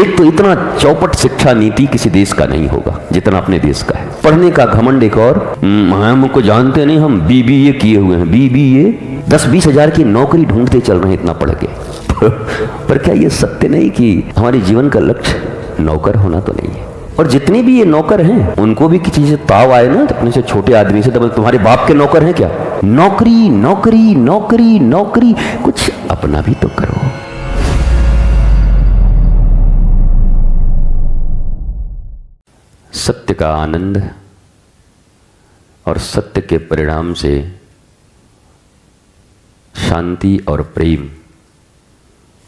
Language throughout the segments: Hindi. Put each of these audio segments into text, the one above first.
एक तो इतना चौपट शिक्षा नीति किसी देश का नहीं होगा जितना अपने देश का है। पढ़ने का घमंड एक और, हमको जानते नहीं, हम बीबीए किए हुए हैं। बीबीए 10-20 हजार की नौकरी ढूंढते चल रहे हैं इतना पढ़ के। पर क्या ये सत्य नहीं कि हमारे जीवन का लक्ष्य नौकर होना तो नहीं है? और जितने भी ये नौकर हैं उनको भी किसी से ताव आए ना, तो अपने से छोटे आदमी से, तो तुम्हारे बाप के नौकर हैं क्या? नौकरी नौकरी नौकरी नौकरी, कुछ अपना भी तो करो। सत्य का आनंद और सत्य के परिणाम से शांति और प्रेम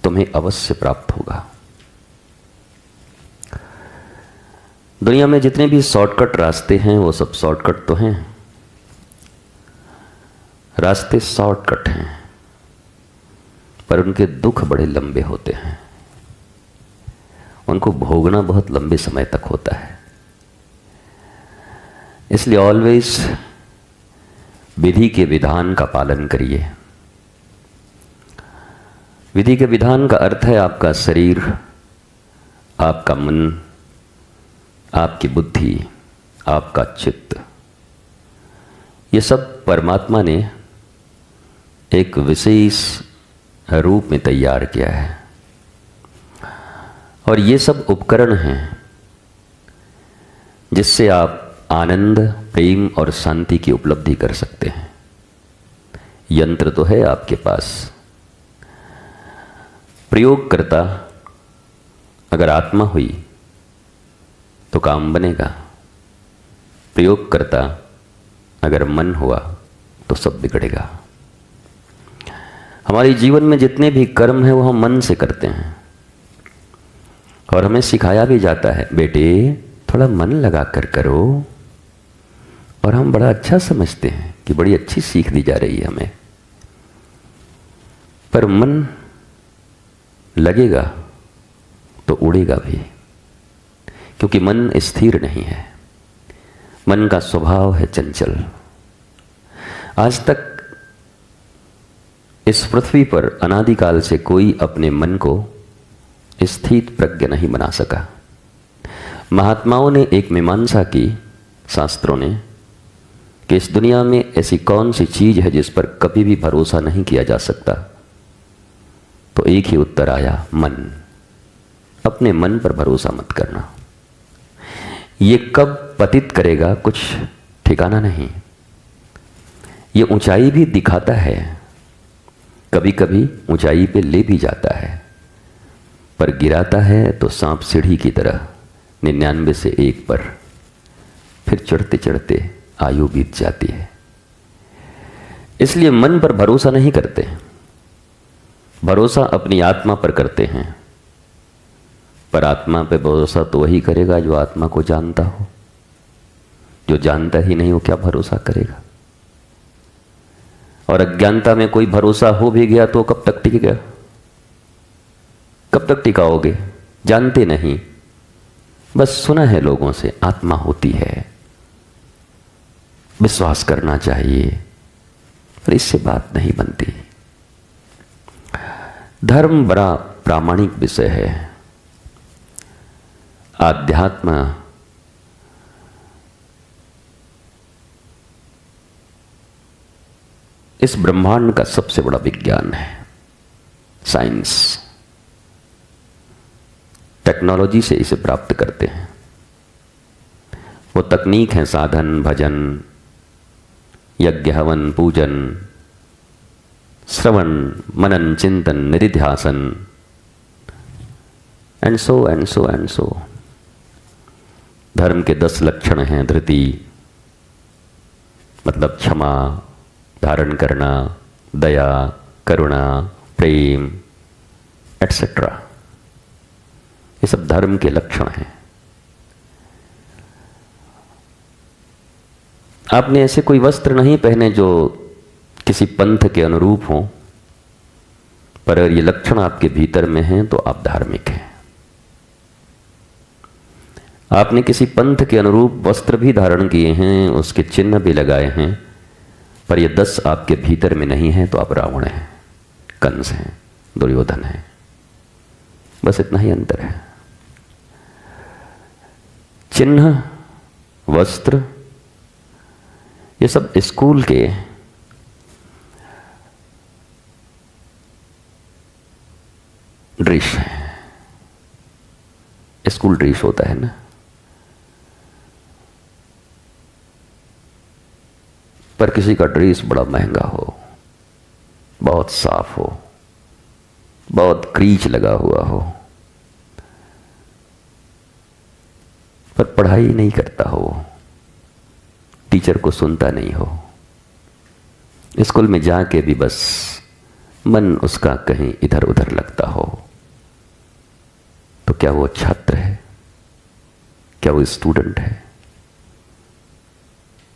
तुम्हें अवश्य प्राप्त होगा। दुनिया में जितने भी शॉर्टकट रास्ते हैं वो सब शॉर्टकट तो हैं, रास्ते शॉर्टकट हैं, पर उनके दुख बड़े लंबे होते हैं, उनको भोगना बहुत लंबे समय तक होता है। इसलिए ऑलवेज विधि के विधान का पालन करिए। विधि के विधान का अर्थ है आपका शरीर, आपका मन, आपकी बुद्धि, आपका चित्त, ये सब परमात्मा ने एक विशेष रूप में तैयार किया है। और ये सब उपकरण हैं जिससे आप आनंद, प्रेम और शांति की उपलब्धि कर सकते हैं। यंत्र तो है आपके पास, प्रयोगकर्ता अगर आत्मा हुई तो काम बनेगा, प्रयोगकर्ता अगर मन हुआ तो सब बिगड़ेगा। हमारे जीवन में जितने भी कर्म हैं वो हम मन से करते हैं, और हमें सिखाया भी जाता है, बेटे थोड़ा मन लगा कर करो, और हम बड़ा अच्छा समझते हैं कि बड़ी अच्छी सीख दी जा रही है हमें। पर मन लगेगा तो उड़ेगा भी, क्योंकि मन स्थिर नहीं है, मन का स्वभाव है चंचल। आज तक इस पृथ्वी पर अनादिकाल से कोई अपने मन को स्थित प्रज्ञ नहीं बना सका। महात्माओं ने एक मीमांसा की, शास्त्रों ने, कि इस दुनिया में ऐसी कौन सी चीज है जिस पर कभी भी भरोसा नहीं किया जा सकता? तो एक ही उत्तर आया, मन। अपने मन पर भरोसा मत करना, ये कब पतित करेगा कुछ ठिकाना नहीं। ये ऊंचाई भी दिखाता है, कभी कभी ऊंचाई पे ले भी जाता है, पर गिराता है तो सांप सीढ़ी की तरह 99 से 1 पर, फिर चढ़ते चढ़ते आयु बीत जाती है। इसलिए मन पर भरोसा नहीं करते, भरोसा अपनी आत्मा पर करते हैं। पर आत्मा पे भरोसा तो वही करेगा जो आत्मा को जानता हो, जो जानता ही नहीं वो क्या भरोसा करेगा? और अज्ञानता में कोई भरोसा हो भी गया तो कब तक टिकेगा? कब तक टिकाओगे? जानते नहीं, बस सुना है लोगों से, आत्मा होती है, विश्वास करना चाहिए, पर इससे बात नहीं बनती। धर्म बड़ा प्रामाणिक विषय है, आध्यात्म इस ब्रह्मांड का सबसे बड़ा विज्ञान है। साइंस, टेक्नोलॉजी से इसे प्राप्त करते हैं। वो तकनीक है साधन, भजन, यज्ञ, हवन, पूजन, श्रवण, मनन, चिंतन, निधिध्यासन, and so and so and so. धर्म के 10 लक्षण हैं, धृति मतलब क्षमा, धारण करना, दया, करुणा, प्रेम, एटसेट्रा, ये सब धर्म के लक्षण हैं। आपने ऐसे कोई वस्त्र नहीं पहने जो किसी पंथ के अनुरूप हो, पर अगर ये लक्षण आपके भीतर में हैं तो आप धार्मिक हैं। आपने किसी पंथ के अनुरूप वस्त्र भी धारण किए हैं, उसके चिन्ह भी लगाए हैं, पर ये 10 आपके भीतर में नहीं है तो आप रावण हैं, कंस हैं, दुर्योधन हैं। बस इतना ही अंतर है। चिन्ह, वस्त्र, ये सब स्कूल के ड्रेस है। स्कूल ड्रेस होता है ना, पर किसी का ड्रेस बड़ा महंगा हो, बहुत साफ हो, बहुत क्रीच लगा हुआ हो, पर पढ़ाई नहीं करता हो, टीचर को सुनता नहीं हो, स्कूल में जाके भी बस मन उसका कहीं इधर उधर लगता हो, तो क्या वो छात्र है? क्या वो स्टूडेंट है?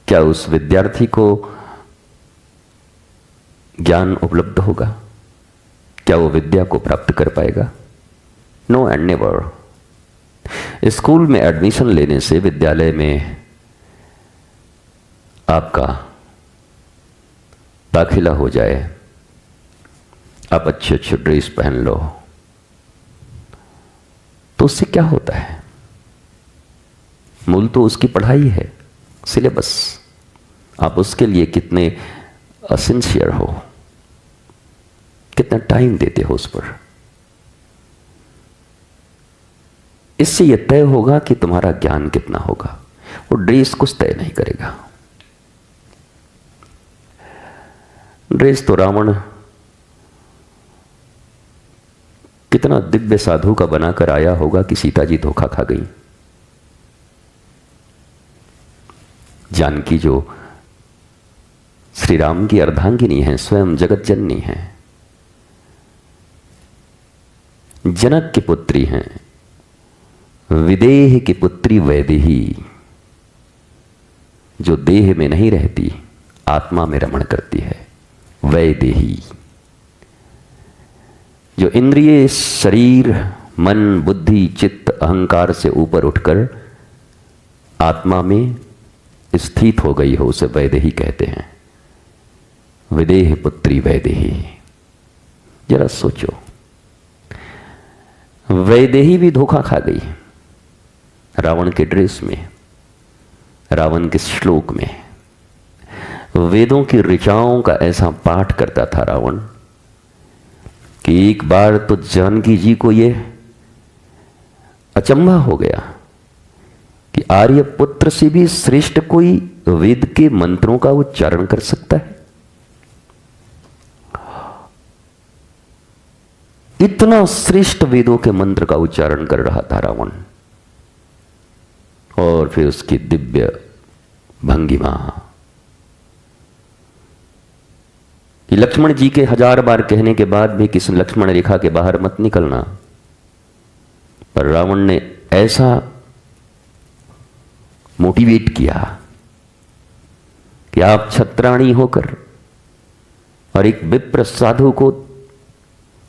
क्या उस विद्यार्थी को ज्ञान उपलब्ध होगा? क्या वो विद्या को प्राप्त कर पाएगा? No and never. स्कूल में एडमिशन लेने से, विद्यालय में आपका दाखिला हो जाए, आप अच्छे अच्छे ड्रेस पहन लो, तो उससे क्या होता है? मूल तो उसकी पढ़ाई है, सिलेबस। आप उसके लिए कितने असिंसियर हो, कितना टाइम देते हो उस पर, इससे यह तय होगा कि तुम्हारा ज्ञान कितना होगा। वो ड्रेस कुछ तय नहीं करेगा। ड्रेस तो रावण कितना दिव्य साधु का बनाकर आया होगा कि सीता जी धोखा खा गई। जानकी जो श्री राम की अर्धांगिनी है, स्वयं जगत जननी है, जनक की पुत्री हैं, विदेह की पुत्री वैदेही, जो देह में नहीं रहती, आत्मा में रमण करती है, वैदेही, जो इंद्रिय, शरीर, मन, बुद्धि, चित्त, अहंकार से ऊपर उठकर आत्मा में स्थित हो गई हो, उसे वैदेही कहते हैं। विदेह पुत्री वैदेही। जरा सोचो, वैदेही भी धोखा खा गई रावण के ड्रेस में, रावण के श्लोक में। वेदों की ऋचाओं का ऐसा पाठ करता था रावण कि एक बार तो जानकी जी को ये अचंभा हो गया कि आर्यपुत्र से भी श्रेष्ठ कोई वेद के मंत्रों का उच्चारण कर सकता है। इतना श्रेष्ठ वेदों के मंत्र का उच्चारण कर रहा था रावण, और फिर उसकी दिव्य भंगिमा कि लक्ष्मण जी के 1000 बार कहने के बाद भी किसी लक्ष्मण रेखा के बाहर मत निकलना, पर रावण ने ऐसा मोटिवेट किया कि आप छत्राणी होकर और एक विप्र साधु को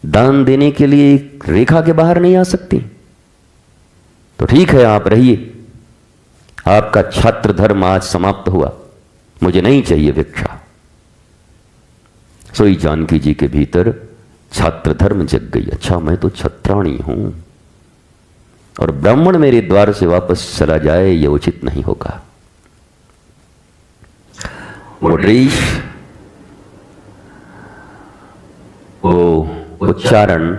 दान देने के लिए एक रेखा के बाहर नहीं आ सकती, तो ठीक है आप रहिए, आपका छात्र धर्म आज समाप्त हुआ, मुझे नहीं चाहिए भिक्षा। सोई जानकी जी के भीतर छात्र धर्म जग गई। अच्छा, मैं तो छत्राणी हूं और ब्राह्मण मेरे द्वार से वापस चला जाए, यह उचित नहीं होगा। वो ड्रेस, वो उच्चारण,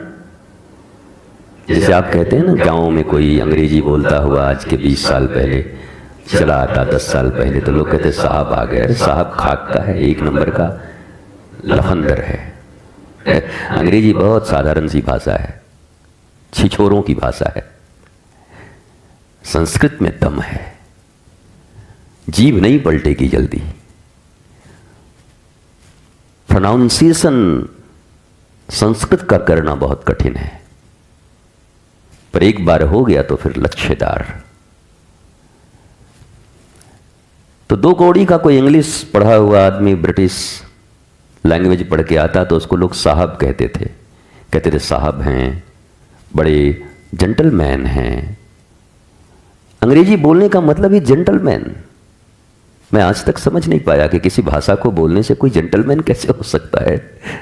जैसे आप कहते हैं ना, गांव में कोई अंग्रेजी बोलता हुआ आज के 20 साल पहले चला आता, 10 साल पहले, तो लोग कहते साहब आ गए। साहब खाक का है, 1 नंबर का लफंदर है। अंग्रेजी बहुत साधारण सी भाषा है, छिछोरों की भाषा है। संस्कृत में दम है, जीभ नहीं पलटेगी जल्दी। प्रोनाउंसिएशन संस्कृत का करना बहुत कठिन है, पर एक बार हो गया तो फिर लच्छेदार। तो 2 कौड़ी का कोई इंग्लिश पढ़ा हुआ आदमी ब्रिटिश लैंग्वेज पढ़ के आता तो उसको लोग साहब कहते थे साहब हैं, बड़े जेंटलमैन हैं। अंग्रेजी बोलने का मतलब ही जेंटलमैन। मैं आज तक समझ नहीं पाया कि किसी भाषा को बोलने से कोई जेंटलमैन कैसे हो सकता है।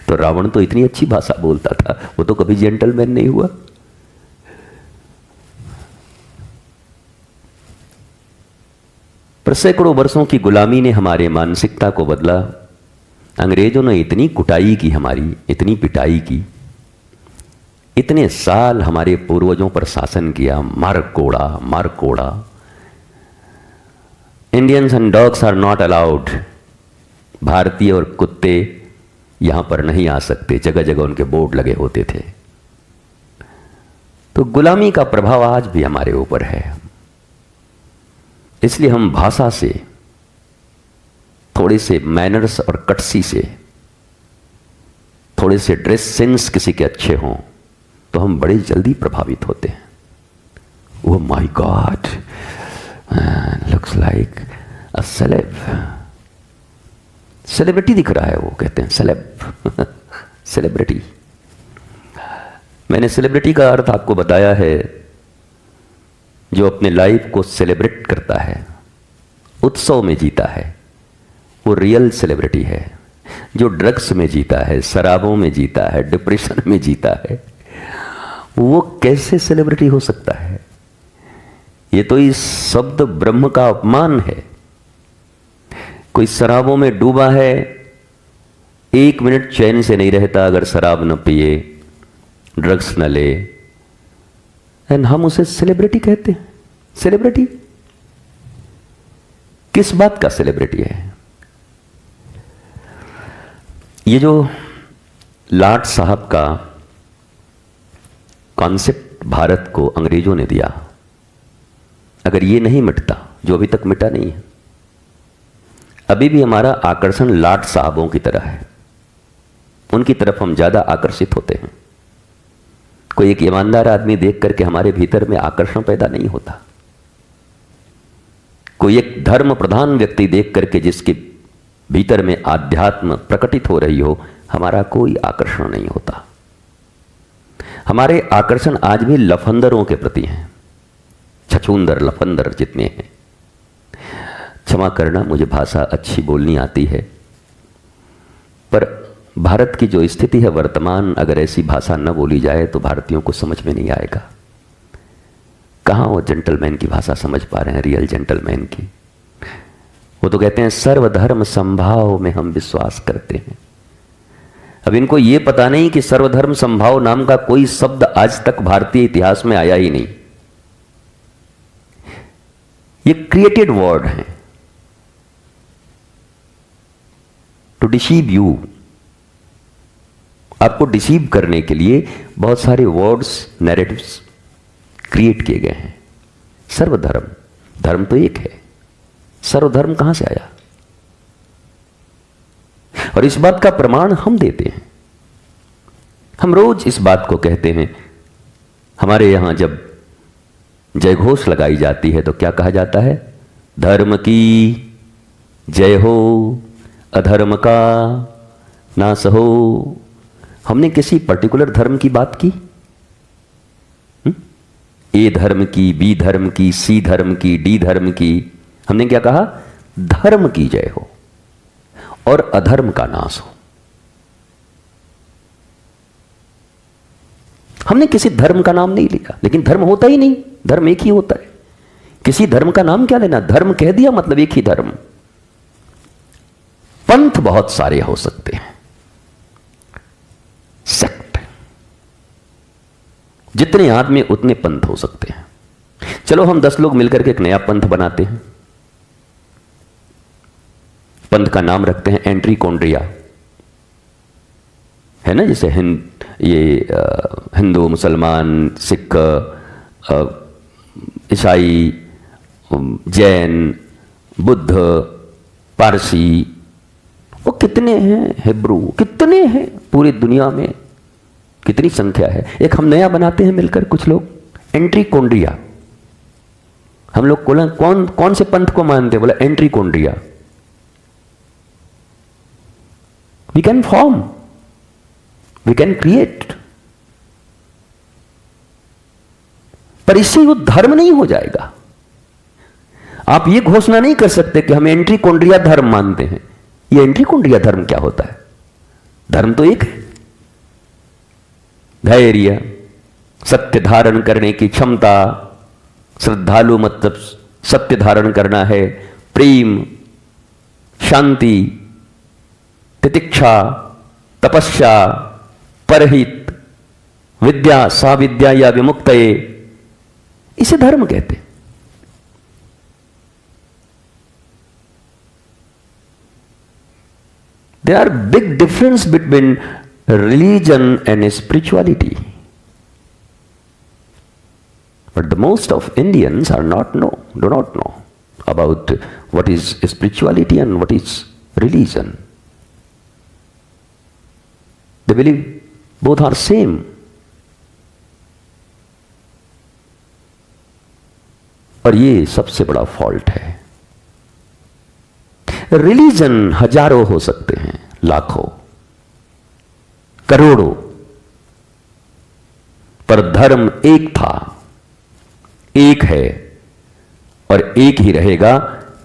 तो रावण तो इतनी अच्छी भाषा बोलता था, वो तो कभी जेंटलमैन नहीं हुआ। पर सैकड़ों वर्षों की गुलामी ने हमारे मानसिकता को बदला। अंग्रेजों ने इतनी कुटाई की, हमारी इतनी पिटाई की, इतने साल हमारे पूर्वजों पर शासन किया, मार कोड़ा। Indians and dogs are not allowed. भारतीय और कुत्ते यहां पर नहीं आ सकते, जगह जगह उनके बोर्ड लगे होते थे। तो गुलामी का प्रभाव आज भी हमारे ऊपर है। इसलिए हम भाषा से, थोड़े से मैनर्स और कटसी से, थोड़े से ड्रेस सेंस किसी के अच्छे हों तो हम बड़े जल्दी प्रभावित होते हैं। Oh my God, looks like a celeb, celebrity दिख रहा है वो, कहते हैं सेलेब सेलिब्रिटी। मैंने सेलिब्रिटी का अर्थ आपको बताया है, जो अपने लाइफ को सेलिब्रेट करता है, उत्सव में जीता है, वो रियल सेलिब्रिटी है। जो ड्रग्स में जीता है, शराबों में जीता है, डिप्रेशन में जीता है, वो कैसे सेलिब्रिटी हो सकता है? ये तो इस शब्द ब्रह्म का अपमान है। कोई शराबों में डूबा है, 1 मिनट चैन से नहीं रहता अगर शराब न पिए, ड्रग्स न ले, एंड हम उसे सेलिब्रिटी कहते हैं। सेलिब्रिटी किस बात का सेलिब्रिटी है? ये जो लाट साहब का कॉन्सेप्ट भारत को अंग्रेजों ने दिया, अगर ये नहीं मिटता, जो अभी तक मिटा नहीं है, अभी भी हमारा आकर्षण लाट साहबों की तरह है। उनकी तरफ हम ज्यादा आकर्षित होते हैं। कोई एक ईमानदार आदमी देख करके हमारे भीतर में आकर्षण पैदा नहीं होता। कोई एक धर्म प्रधान व्यक्ति देख करके जिसके भीतर में आध्यात्म प्रकटित हो रही हो, हमारा कोई आकर्षण नहीं होता। हमारे आकर्षण आज भी लफंदरों के प्रति हैं, छछूंदर लफंदर जितने हैं। क्षमा करना, मुझे भाषा अच्छी बोलनी आती है, पर भारत की जो स्थिति है वर्तमान, अगर ऐसी भाषा न बोली जाए तो भारतीयों को समझ में नहीं आएगा। कहाँ वो जेंटलमैन की भाषा समझ पा रहे हैं, रियल जेंटलमैन की? वो तो कहते हैं सर्वधर्म संभाव में हम विश्वास करते हैं। अब इनको ये पता नहीं कि सर्वधर्म संभाव नाम का कोई शब्द आज तक भारतीय इतिहास में आया ही नहीं। ये क्रिएटेड वर्ड है टू डिसीव यू। आपको डिसीव करने के लिए बहुत सारे वर्ड्स, नैरेटिव्स क्रिएट किए गए हैं। सर्वधर्म, धर्म तो एक है, सर्वधर्म कहां से आया? और इस बात का प्रमाण हम देते हैं। हम रोज इस बात को कहते हैं। हमारे यहां जब जय घोष लगाई जाती है तो क्या कहा जाता है? धर्म की जय हो, अधर्म का नाश हो। हमने किसी पर्टिकुलर धर्म की बात की? ए धर्म की, बी धर्म की, सी धर्म की, डी धर्म की। हमने क्या कहा? धर्म की जय हो और अधर्म का नाश हो। हमने किसी धर्म का नाम नहीं लिया, लेकिन धर्म होता ही नहीं, धर्म एक ही होता है। किसी धर्म का नाम क्या लेना? धर्म कह दिया मतलब एक ही धर्म। पंथ बहुत सारे हो सकते हैं, सेक्ट, जितने आदमी उतने पंथ हो सकते हैं। चलो हम 10 लोग मिलकर के एक नया पंथ बनाते हैं। पंथ का नाम रखते हैं एंट्री कॉन्ड्रिया, है ना? जैसे हिंदू, मुसलमान, सिख, ईसाई, जैन, बुद्ध, पारसी, वो कितने हैं, हिब्रू कितने हैं, पूरी दुनिया में कितनी संख्या है। एक हम नया बनाते हैं मिलकर कुछ लोग, एंट्री कॉन्ड्रिया। हम लोग कौन से पंथ को मानते? बोला एंट्री कॉन्ड्रिया। We can form, we can create, पर इससे वो धर्म नहीं हो जाएगा। आप ये घोषणा नहीं कर सकते कि हम एंट्री कॉन्ड्रिया धर्म मानते हैं। ये एंट्री कॉन्ड्रिया धर्म क्या होता है? धर्म तो एक है। धैर्य, सत्य धारण करने की क्षमता, श्रद्धालु मतलब सत्य धारण करना है, प्रेम, शांति, तितिक्षा, तपस्या, परहित, विद्या, साविद्या या विमुक्तये, इसे धर्म कहते हैं। There are big difference between religion and spirituality. But the most of Indians do not know about what is spirituality and what is religion. They believe both are same. और ये सबसे बड़ा फॉल्ट है। रिलीजन हजारों हो सकते हैं, लाखों, करोड़ों, पर धर्म एक था, एक है और एक ही रहेगा,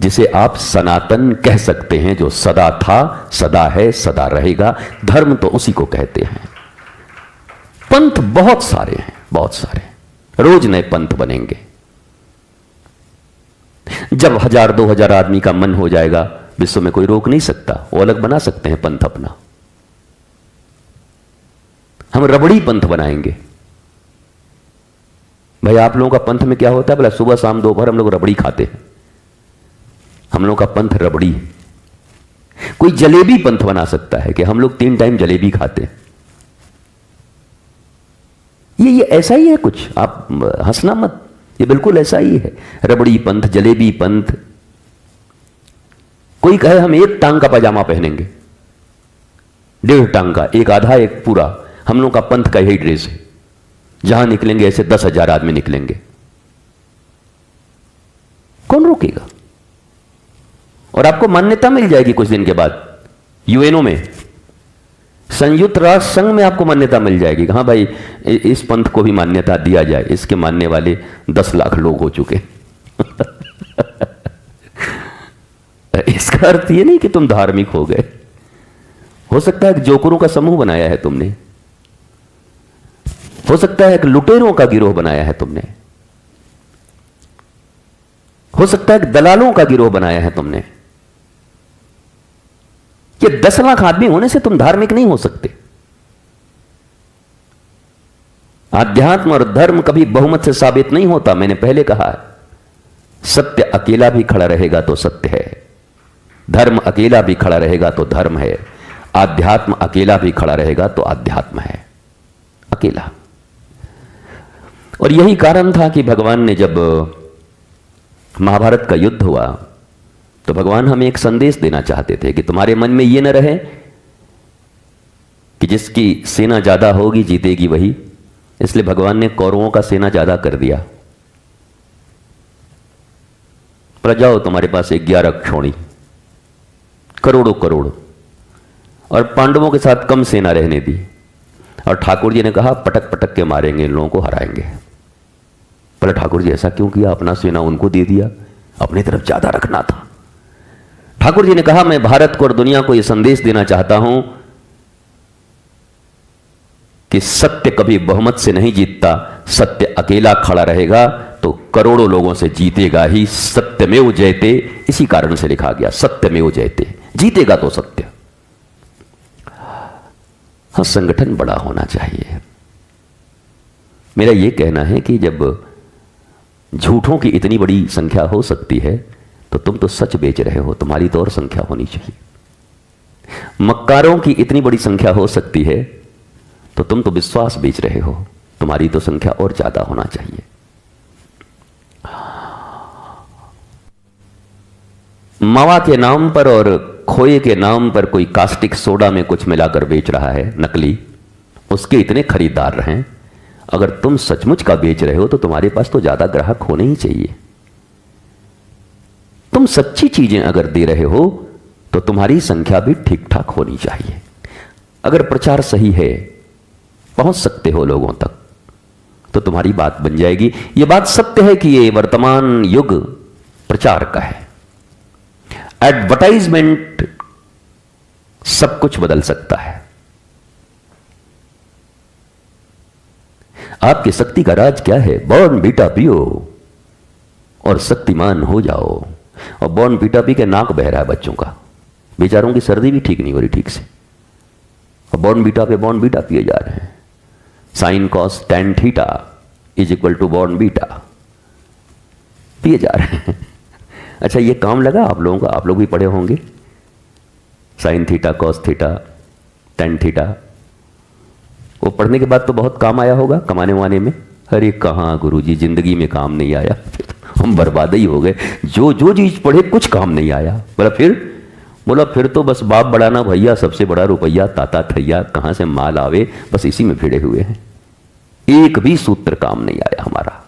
जिसे आप सनातन कह सकते हैं, जो सदा था, सदा है, सदा रहेगा। धर्म तो उसी को कहते हैं। पंथ बहुत सारे हैं, बहुत सारे, रोज नए पंथ बनेंगे। जब 1000-2000 आदमी का मन हो जाएगा, विश्व में कोई रोक नहीं सकता, वो अलग बना सकते हैं पंथ अपना। हम रबड़ी पंथ बनाएंगे। भाई आप लोगों का पंथ में क्या होता है? बोला सुबह शाम दोपहर हम लोग रबड़ी खाते हैं। हम लोग का पंथ रबड़ी। कोई जलेबी पंथ बना सकता है कि हम लोग 3 टाइम जलेबी खाते हैं। ये ऐसा ही है कुछ, आप हंसना मत, ये बिल्कुल ऐसा ही है। रबड़ी पंथ, जलेबी पंथ। कोई कहे हम 1 टांग का पजामा पहनेंगे, 1.5 टांग का, एक आधा एक पूरा। हम लोग का पंथ का यही ड्रेस है। जहां निकलेंगे ऐसे 10,000 आदमी निकलेंगे, कौन रोकेगा? और आपको मान्यता मिल जाएगी कुछ दिन के बाद। यूएनओ में, संयुक्त राष्ट्र संघ में आपको मान्यता मिल जाएगी। हाँ भाई, इस पंथ को भी मान्यता दिया जाए। इसके मानने वाले 10 लाख लोग हो चुके। इसका अर्थ ये नहीं कि तुम धार्मिक हो गए। हो सकता है कि जोकरों का समूह बनाया है तुमने, हो सकता है कि लुटेरों का गिरोह बनाया है तुमने, हो सकता है कि दलालों का गिरोह बनाया है तुमने। ये 10 लाख आदमी होने से तुम धार्मिक नहीं हो सकते। आध्यात्म और धर्म कभी बहुमत से साबित नहीं होता। मैंने पहले कहा है, सत्य अकेला भी खड़ा रहेगा तो सत्य है, धर्म अकेला भी खड़ा रहेगा तो धर्म है, आध्यात्म अकेला भी खड़ा रहेगा तो आध्यात्म है, अकेला। और यही कारण था कि भगवान ने, जब महाभारत का युद्ध हुआ, तो भगवान हमें एक संदेश देना चाहते थे कि तुम्हारे मन में यह न रहे कि जिसकी सेना ज्यादा होगी जीतेगी वही। इसलिए भगवान ने कौरवों का सेना ज्यादा कर दिया। पर जाओ, तुम्हारे पास 11 क्षोणी, करोड़ों करोड़, और पांडवों के साथ कम सेना रहने दी। और ठाकुर जी ने कहा पटक पटक के मारेंगे, इन लोगों को हराएंगे। बोले ठाकुर जी ऐसा क्यों किया? अपना सेना उनको दे दिया, अपनी तरफ ज्यादा रखना था। ठाकुर जी ने कहा मैं भारत को और दुनिया को यह संदेश देना चाहता हूं कि सत्य कभी बहुमत से नहीं जीतता, सत्य अकेला खड़ा रहेगा तो करोड़ों लोगों से जीतेगा ही। सत्यमेव जयते, इसी कारण से लिखा गया सत्यमेव जयते, जीतेगा तो सत्य। हाँ, संगठन बड़ा होना चाहिए। मेरा यह कहना है कि जब झूठों की इतनी बड़ी संख्या हो सकती है तो तुम तो सच बेच रहे हो, तुम्हारी तो और संख्या होनी चाहिए। मक्कारों की इतनी बड़ी संख्या हो सकती है तो तुम तो विश्वास बेच रहे हो, तुम्हारी तो संख्या और ज्यादा होना चाहिए। मावा के नाम पर और खोए के नाम पर कोई कास्टिक सोडा में कुछ मिलाकर बेच रहा है, नकली, उसके इतने खरीदार रहें। अगर तुम सचमुच का बेच रहे हो तो तुम्हारे पास तो ज्यादा ग्राहक होने ही चाहिए। तुम सच्ची चीजें अगर दे रहे हो तो तुम्हारी संख्या भी ठीक ठाक होनी चाहिए। अगर प्रचार सही है, पहुंच सकते हो लोगों तक, तो तुम्हारी बात बन जाएगी। यह बात सत्य है कि यह वर्तमान युग प्रचार का है। एडवर्टाइजमेंट सब कुछ बदल सकता है। आपकी शक्ति का राज क्या है? बॉर्न बीटा पियो और शक्तिमान हो जाओ। और बॉर्नवीटा पी के नाक बह रहा है बच्चों का, बेचारों की सर्दी भी ठीक नहीं हो रही ठीक से, और बॉर्नवीटा पे बॉर्नवीटा पिए जा रहे हैं। Sine cos tan theta is equal to Bournvita पिए जा रहे हैं। अच्छा, ये काम लगा आप लोगों का? आप लोग भी पढ़े होंगे sine theta, cos theta, tan theta. वो पढ़ने के बाद तो बहुत काम आया होगा कमाने वाने में। अरे कहाँ गुरुजी, जिंदगी में काम नहीं आया, हम बर्बाद ही हो गए। जो जो चीज पढ़े कुछ काम नहीं आया। बोला फिर तो बस बाप बढ़ाना भैया, सबसे बड़ा रुपया ताता थैया, कहाँ से माल आवे, बस इसी में भिड़े हुए हैं। एक भी सूत्र काम नहीं आया हमारा।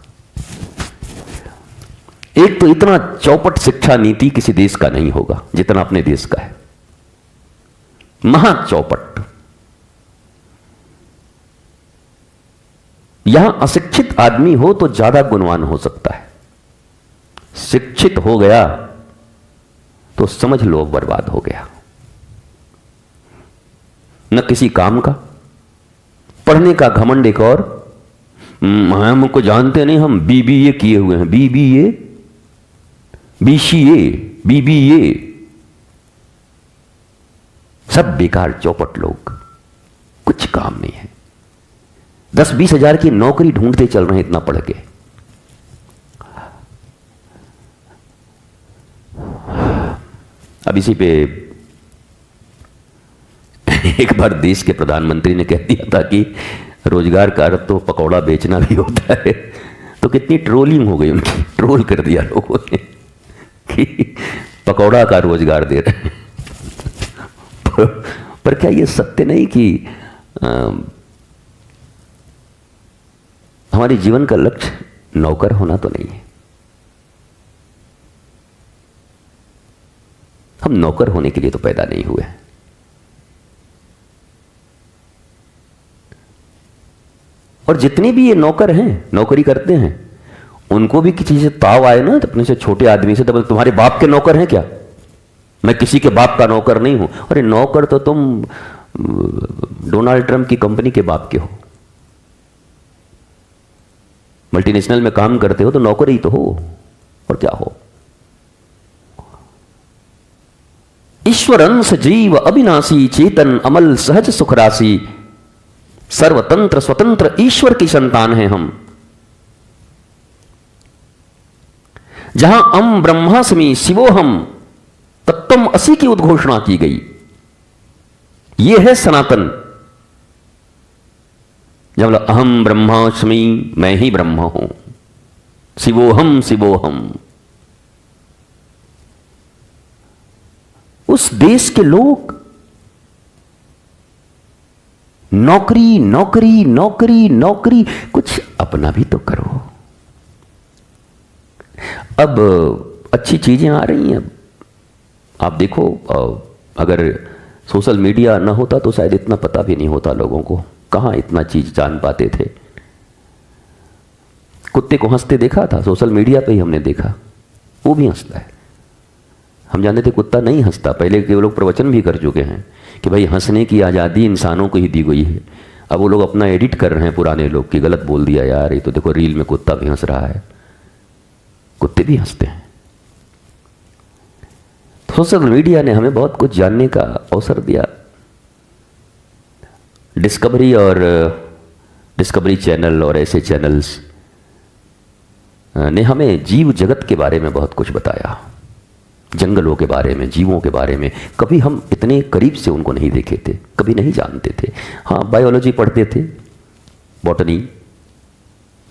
एक तो इतना चौपट शिक्षा नीति किसी देश का नहीं होगा जितना अपने देश का है, महा चौपट। यहां अशिक्षित आदमी हो तो ज्यादा गुणवान हो सकता है, शिक्षित हो गया तो समझ लो बर्बाद हो गया। न किसी काम का, पढ़ने का घमंड एक और। हमको जानते नहीं, हम बीबीए किए हुए हैं, बीबीए, बीसीए, बीबीए, सब बेकार चौपट लोग, कुछ काम नहीं है। 10-20 हजार की नौकरी ढूंढते चल रहे हैं इतना पढ़ के। अब इसी पे एक बार देश के प्रधानमंत्री ने कह दिया था कि रोजगार का अर्थ तो पकौड़ा बेचना भी होता है। तो कितनी ट्रोलिंग हो गई उनकी, ट्रोल कर दिया लोगों ने कि पकौड़ा का रोजगार दे रहे हैं। पर क्या ये सत्य नहीं कि हमारे जीवन का लक्ष्य नौकर होना तो नहीं है। हम नौकर होने के लिए तो पैदा नहीं हुए। और जितने भी ये नौकर हैं, नौकरी करते हैं, उनको भी किसी से ताव आए ना, तो अपने से छोटे आदमी से, तो तुम्हारे बाप के नौकर हैं क्या? मैं किसी के बाप का नौकर नहीं हूं। अरे नौकर तो तुम डोनाल्ड ट्रंप की कंपनी के बाप के हो। मल्टीनेशनल में काम करते हो तो नौकर ही तो हो, और क्या हो। ईश्वरंश जीव अविनाशी, चेतन अमल सहज सुखराशि, सर्वतंत्र स्वतंत्र ईश्वर की संतान हैं हम। जहां अम ब्रह्मास्मि शिवोहम तत्वम असि की उद्घोषणा की गई, यह है सनातन। जब बोला अहम ब्रह्मास्मि, मैं ही ब्रह्म हूं, शिवोहम शिवोहम। उस देश के लोग नौकरी नौकरी नौकरी नौकरी, कुछ अपना भी तो करो। अब अच्छी चीजें आ रही हैं। आप देखो, अगर सोशल मीडिया ना होता तो शायद इतना पता भी नहीं होता लोगों को, कहां इतना चीज जान पाते थे। कुत्ते को हंसते देखा था, सोशल मीडिया पे ही हमने देखा, वो भी हंसता है। हम जानते थे कुत्ता नहीं हंसता, पहले के लोग प्रवचन भी कर चुके हैं कि भाई हंसने की आज़ादी इंसानों को ही दी गई है। अब वो लोग अपना एडिट कर रहे हैं पुराने लोग की, गलत बोल दिया यार, ये तो देखो रील में कुत्ता भी हंस रहा है। कुत्ते भी हंसते हैं। सोशल मीडिया ने हमें बहुत कुछ जानने का अवसर दिया। डिस्कवरी और डिस्कवरी चैनल और ऐसे चैनल्स ने हमें जीव जगत के बारे में बहुत कुछ बताया, जंगलों के बारे में, जीवों के बारे में। कभी हम इतने करीब से उनको नहीं देखे थे, कभी नहीं जानते थे। हाँ, बायोलॉजी पढ़ते थे, बॉटनी,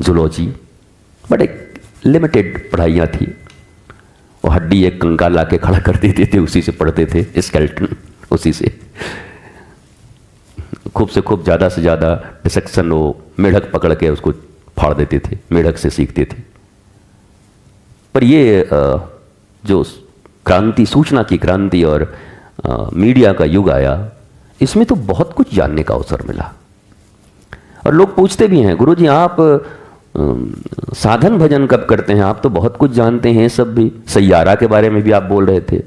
जूलॉजी, बट एक लिमिटेड पढ़ाइयाँ थी। और हड्डी एक कंकाल ला के खड़ा कर देते थे, उसी से पढ़ते थे, स्केलेटन, उसी से खूब से खूब ज़्यादा से ज़्यादा डिसेक्शन, वो मेढक पकड़ के उसको फाड़ देते थे, मेढक से सीखते थे। पर ये जो क्रांति, सूचना की क्रांति और मीडिया का युग आया, इसमें तो बहुत कुछ जानने का अवसर मिला। और लोग पूछते भी हैं, गुरुजी आप साधन भजन कब करते हैं? आप तो बहुत कुछ जानते हैं, सब भी सैयारा के बारे में भी आप बोल रहे थे।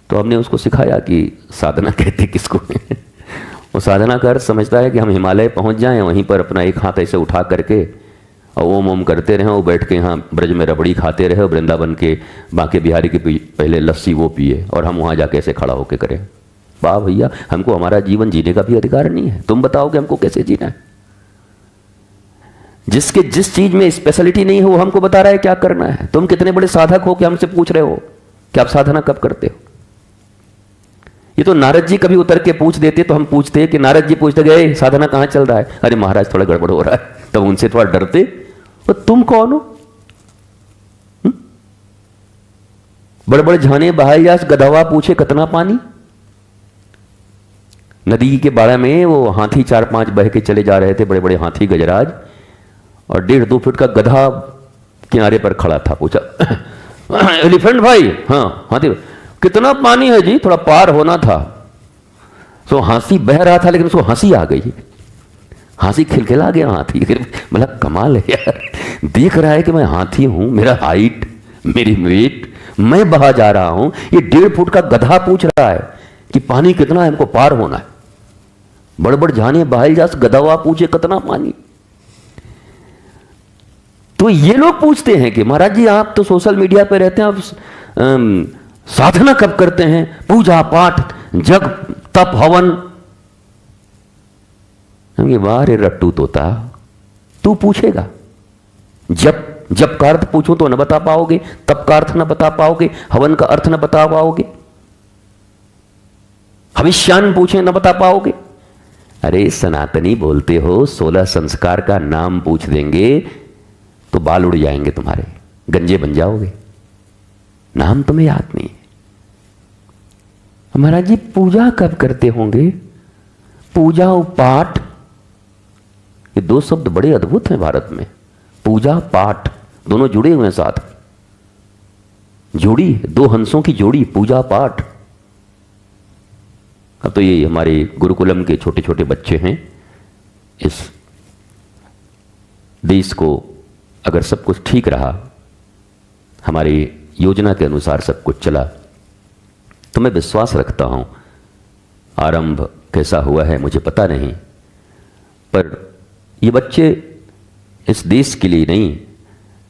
तो हमने उसको सिखाया कि साधना कहते किसको है। वो साधना का अर्थ समझता है कि हम हिमालय पहुंच जाएं, वहीं पर अपना एक हाथ ऐसे उठा करके और ओम ओम करते रहे, वो बैठ के यहाँ ब्रज में रबड़ी खाते रहे, और वृंदावन के बांके बिहारी के पहले लस्सी वो पिए, और हम वहाँ जाके ऐसे खड़ा होके करें। वाह भैया, हमको हमारा जीवन जीने का भी अधिकार नहीं है, तुम बताओ कि हमको कैसे जीना है। जिसके जिस चीज में स्पेशलिटी नहीं है वो हमको बता रहा है क्या करना है। तुम कितने बड़े साधक हो कि हमसे पूछ रहे हो कि आप साधना कब करते हो। ये तो नारद जी कभी उतर के पूछ देते तो हम पूछते कि नारद जी पूछते गए साधना कहां चल रहा है, अरे महाराज थोड़ा गड़बड़ हो रहा है, तब उनसे थोड़ा डरते। तो तुम कौन हो? बड़े बड़े झाने बहाए जास गधवा पूछे कितना पानी। नदी के बाड़े में वो हाथी 4-5 बह के चले जा रहे थे, बड़े बड़े हाथी गजराज, और 1.5-2 फीट का गधा किनारे पर खड़ा था। पूछा एलिफेंट भाई, हाँ हाथी, कितना पानी है जी, थोड़ा पार होना था। तो हाथी बह रहा था लेकिन उसको हंसी आ गई, हंसी खिलखिला गया हाथी। मतलब कमाल है यार, देख रहा है कि मैं हाथी हूं, मेरा हाइट, मेरी वेट, मैं बहा जा रहा हूं, ये 1.5 फुट का गधा पूछ रहा है कि पानी कितना है, हमको पार होना है। बड़बड़ जाने बहाल जास गधवा पूछे कितना पानी। तो ये लोग पूछते हैं कि महाराज जी आप तो सोशल मीडिया पे रहते हैं, आप साधना कब करते हैं, पूजा पाठ जग तप हवन। हम ये वाह रे रट्टू तोता, तू पूछेगा। जब का अर्थ पूछूं तो न बता पाओगे, तप का अर्थ न बता पाओगे, हवन का अर्थ न बता पाओगे, हविष्यान पूछे न बता पाओगे। अरे सनातनी बोलते हो, 16 संस्कार का नाम पूछ देंगे तो बाल उड़ जाएंगे तुम्हारे, गंजे बन जाओगे, नाम तुम्हें याद नहीं है। महाराज जी पूजा कब करते होंगे, पूजा और पाठ, ये 2 शब्द बड़े अद्भुत हैं भारत में। पूजा पाठ दोनों जुड़े हुए हैं साथ, जोड़ी 2 हंसों की जोड़ी, पूजा पाठ। अब तो ये हमारे गुरुकुलम के छोटे छोटे बच्चे हैं, इस देश को अगर सब कुछ ठीक रहा, हमारी योजना के अनुसार सब कुछ चला, तो मैं विश्वास रखता हूं, आरंभ कैसा हुआ है मुझे पता नहीं, पर ये बच्चे इस देश के लिए नहीं,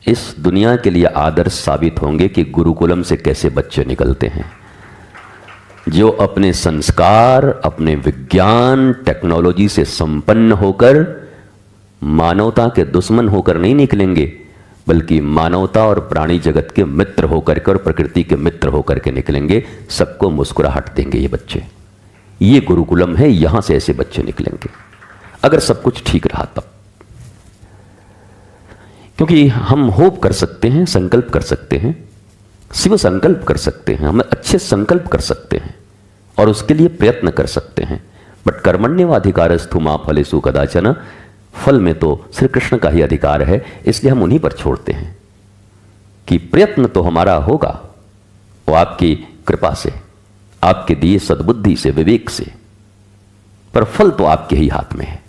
इस दुनिया के लिए आदर्श साबित होंगे कि गुरुकुलम से कैसे बच्चे निकलते हैं, जो अपने संस्कार, अपने विज्ञान, टेक्नोलॉजी से संपन्न होकर मानवता के दुश्मन होकर नहीं निकलेंगे, बल्कि मानवता और प्राणी जगत के मित्र होकर के और प्रकृति के मित्र होकर के निकलेंगे। सबको मुस्कुराहट देंगे ये बच्चे। ये गुरुकुलम है, यहां से ऐसे बच्चे निकलेंगे अगर सब कुछ ठीक रहा तब। क्योंकि हम होप कर सकते हैं, संकल्प कर सकते हैं, शिव संकल्प कर सकते हैं, हम अच्छे संकल्प कर सकते हैं और उसके लिए प्रयत्न कर सकते हैं, बट कर्मण्येवाधिकारस्तु मा फलेषु कदाचन, फल में तो श्री कृष्ण का ही अधिकार है। इसलिए हम उन्हीं पर छोड़ते हैं कि प्रयत्न तो हमारा होगा, वो आपकी कृपा से, आपके दिए सद्बुद्धि से, विवेक से, पर फल तो आपके ही हाथ में है।